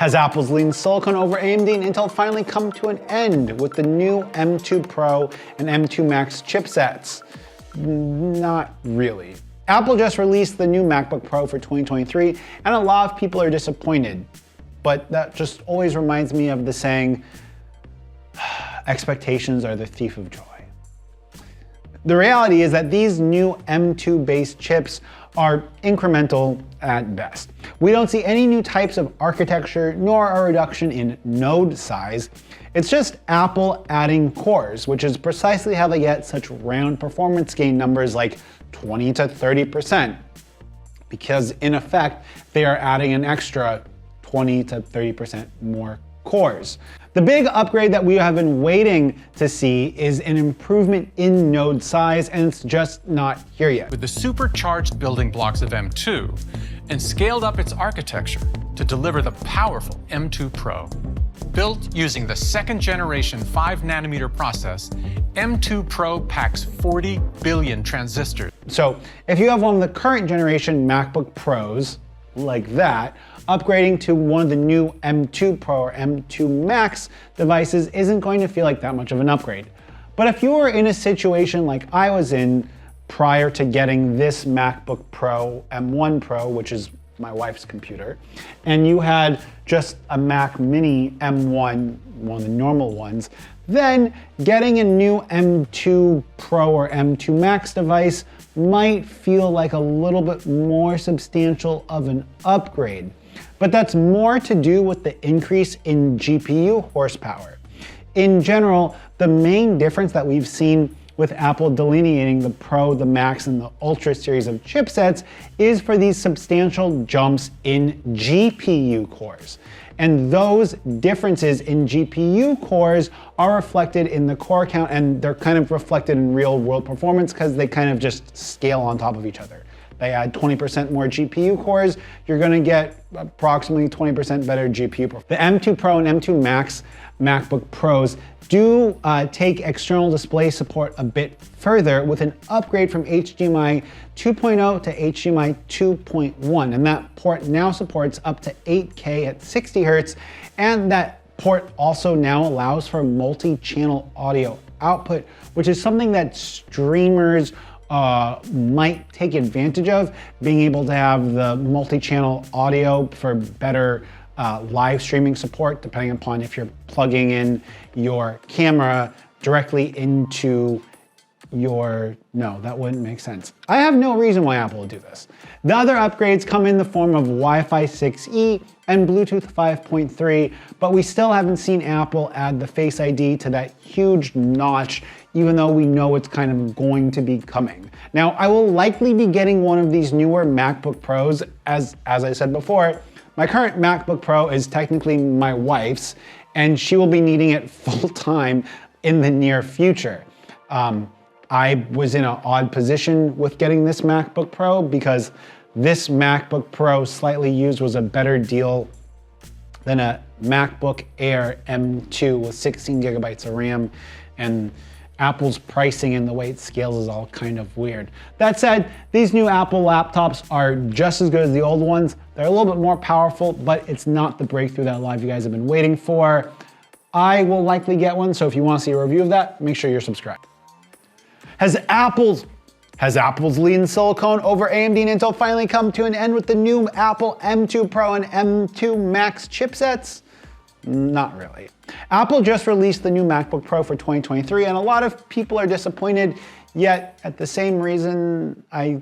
Has Apple's lean silicone over AMD and Intel finally come to an end with the new M2 Pro and M2 Max chipsets? Not really. Apple just released the new MacBook Pro for 2023, and a lot of people are disappointed. But that just always reminds me of the saying, expectations are the thief of joy. The reality is that these new M2 based chips are incremental at best. We don't see any new types of architecture nor a reduction in node size. It's just Apple adding cores, which is precisely how they get such round performance gain numbers like 20 to 30%. Because in effect, they are adding an extra 20 to 30% more cores. The big upgrade that we have been waiting to see is an improvement in node size, and it's just not here yet. With the supercharged building blocks of M2 and scaled up its architecture to deliver the powerful M2 Pro. Built using the second generation 5nm process, M2 Pro packs 40 billion transistors. So if you have one of the current generation MacBook Pros, like that, upgrading to one of the new M2 Pro or M2 Max devices isn't going to feel like that much of an upgrade. But if you were in a situation like I was in prior to getting this MacBook Pro M1 Pro, which is my wife's computer, and you had just a Mac Mini M1, one of the normal ones, then getting a new M2 Pro or M2 Max device might feel like a little bit more substantial of an upgrade. But that's more to do with the increase in GPU horsepower. In general, the main difference that we've seen with Apple delineating the Pro, the Max, and the Ultra series of chipsets is for these substantial jumps in GPU cores. And those differences in GPU cores are reflected in the core count, and they're kind of reflected in real world performance because they kind of just scale on top of each other. They add 20% more GPU cores, you're gonna get approximately 20% better GPU performance. The M2 Pro and M2 Max MacBook Pros do take external display support a bit further with an upgrade from HDMI 2.0 to HDMI 2.1, and that port now supports up to 8K at 60 Hertz, and that port also now allows for multi-channel audio output, which is something that streamers might take advantage of, being able to have the multi-channel audio for better live streaming support, depending upon if you're plugging in your camera directly into your, no, that wouldn't make sense. I have no reason why Apple would do this. The other upgrades come in the form of Wi-Fi 6E and Bluetooth 5.3, but we still haven't seen Apple add the Face ID to that huge notch, even though we know it's kind of going to be coming. Now, I will likely be getting one of these newer MacBook Pros, as I said before. My current MacBook Pro is technically my wife's, and she will be needing it full time in the near future. I was in an odd position with getting this MacBook Pro because this MacBook Pro slightly used was a better deal than a MacBook Air M2 with 16 gigabytes of RAM, and Apple's pricing and the way it scales is all kind of weird. That said, these new Apple laptops are just as good as the old ones. They're a little bit more powerful, but it's not the breakthrough that a lot of you guys have been waiting for. I will likely get one, so if you want to see a review of that, make sure you're subscribed. Has Apple's lean silicone over AMD and Intel finally come to an end with the new Apple M2 Pro and M2 Max chipsets? Not really. Apple just released the new MacBook Pro for 2023, and a lot of people are disappointed, yet at the same reason, I